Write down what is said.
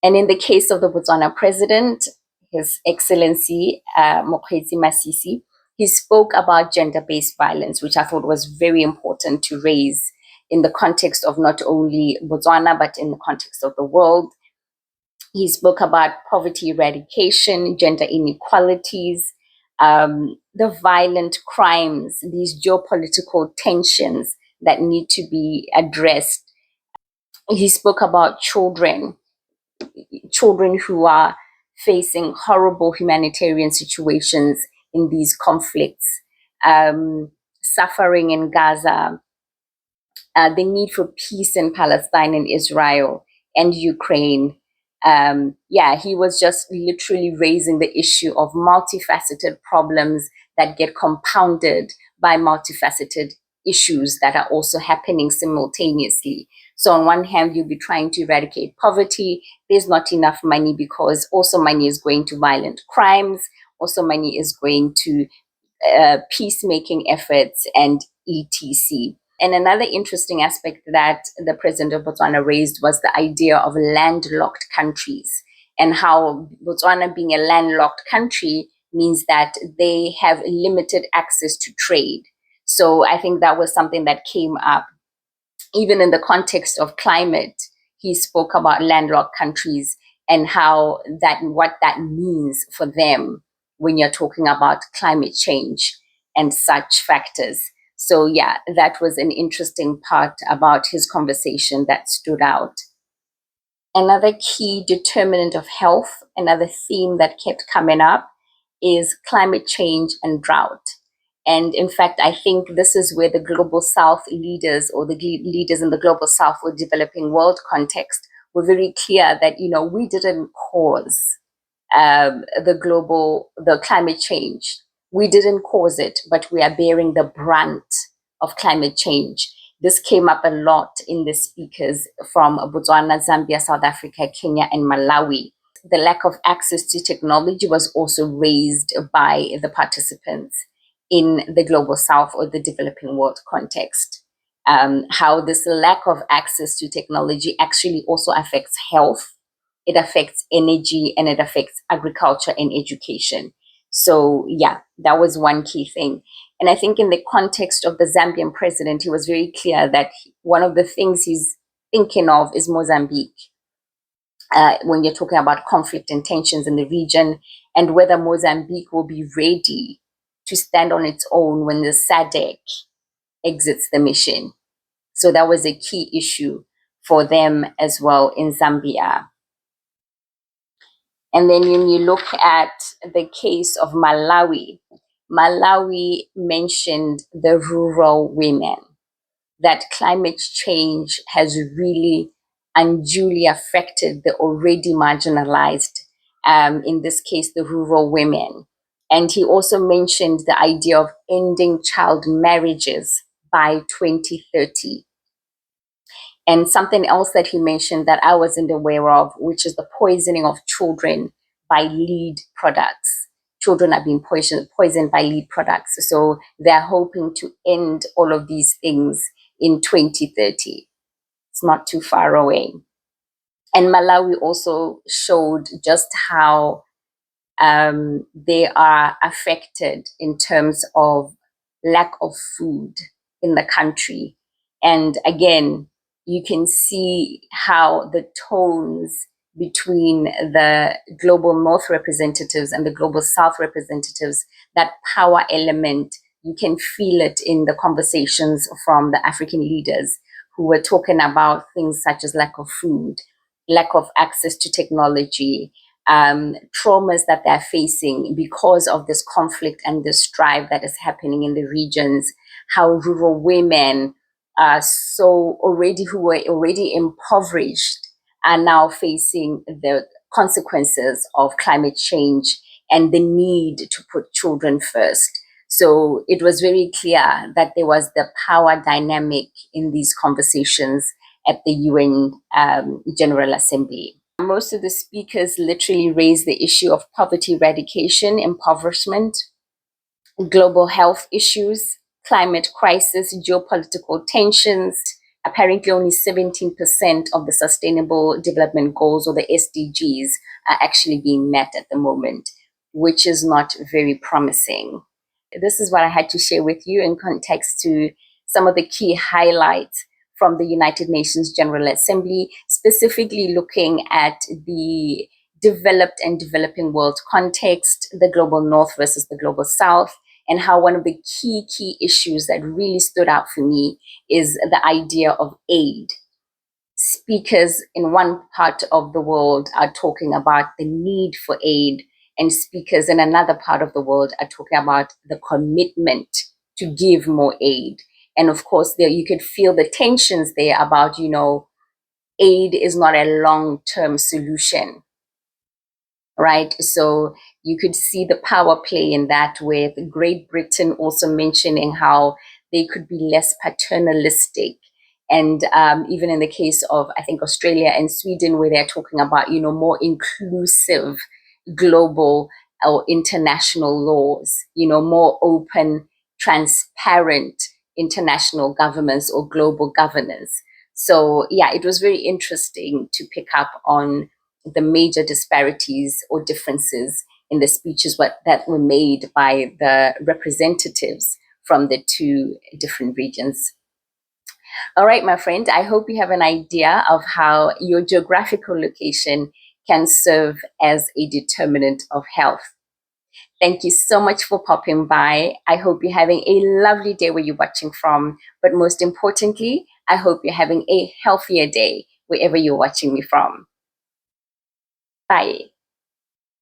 And in the case of the Botswana president, His Excellency Mokgweetsi Masisi, he spoke about gender-based violence, which I thought was very important to raise in the context of not only Botswana, but in the context of the world. He spoke about poverty eradication, gender inequalities, the violent crimes, these geopolitical tensions that need to be addressed. He spoke about children who are facing horrible humanitarian situations in these conflicts, suffering in Gaza, the need for peace in Palestine and Israel and Ukraine. He was just literally raising the issue of multifaceted problems that get compounded by multifaceted issues that are also happening simultaneously. So on one hand, you'll be trying to eradicate poverty. There's not enough money because also money is going to violent crimes. Also money is going to peacemaking efforts and etc. And another interesting aspect that the president of Botswana raised was the idea of landlocked countries and how Botswana, being a landlocked country, means that they have limited access to trade. So I think that was something that came up even in the context of climate. He spoke about landlocked countries and how what that means for them when you're talking about climate change and such factors. So yeah, that was an interesting part about his conversation that stood out. Another key determinant of health, another theme that kept coming up, is climate change and drought. And in fact, I think this is where the global South leaders or the leaders in the global South or developing world context were very clear that, we didn't cause the climate change. We didn't cause it, but we are bearing the brunt of climate change. This came up a lot in the speakers from Botswana, Zambia, South Africa, Kenya, and Malawi. The lack of access to technology was also raised by the participants in the global South or the developing world context. How this lack of access to technology actually also affects health, it affects energy, and it affects agriculture and education. So yeah, that was one key thing. And I think in the context of the Zambian president, he was very clear that one of the things he's thinking of is Mozambique. When you're talking about conflict and tensions in the region, and whether Mozambique will be ready to stand on its own when the SADC exits the mission. So that was a key issue for them as well in Zambia. And then when you look at the case of Malawi, Malawi mentioned the rural women, that climate change has really unduly affected the already marginalized, in this case, the rural women. And he also mentioned the idea of ending child marriages by 2030. And something else that he mentioned that I wasn't aware of, which is the poisoning of children by lead products. Children are being poisoned by lead products. So they're hoping to end all of these things in 2030. It's not too far away. And Malawi also showed just how they are affected in terms of lack of food in the country. And again, you can see how the tones between the global North representatives and the global South representatives, that power element, you can feel it in the conversations from the African leaders who were talking about things such as lack of food, lack of access to technology, traumas that they're facing because of this conflict and this strife that is happening in the regions, how rural women who were already impoverished are now facing the consequences of climate change and the need to put children first. So it was very clear that there was the power dynamic in these conversations at the UN General Assembly. Most of the speakers literally raised the issue of poverty eradication, impoverishment, global health issues, climate crisis, geopolitical tensions, apparently only 17% of the Sustainable Development Goals, or the SDGs, are actually being met at the moment, which is not very promising. This is what I had to share with you in context to some of the key highlights from the United Nations General Assembly, specifically looking at the developed and developing world context, the global north versus the global south, and how one of the key issues that really stood out for me is the idea of aid. Speakers in one part of the world are talking about the need for aid, and speakers in another part of the world are talking about the commitment to give more aid. And of course, there you could feel the tensions there about, aid is not a long-term solution, right? So you could see the power play in that, with Great Britain also mentioning how they could be less paternalistic. And even in the case of, I think, Australia and Sweden, where they're talking about, more inclusive global or international laws, more open, transparent international governments or global governance. So yeah, it was very interesting to pick up on the major disparities or differences in the speeches that were made by the representatives from the two different regions. All right, my friend, I hope you have an idea of how your geographical location can serve as a determinant of health. Thank you so much for popping by. I hope you're having a lovely day where you're watching from, but most importantly, I hope you're having a healthier day wherever you're watching me from. Bye.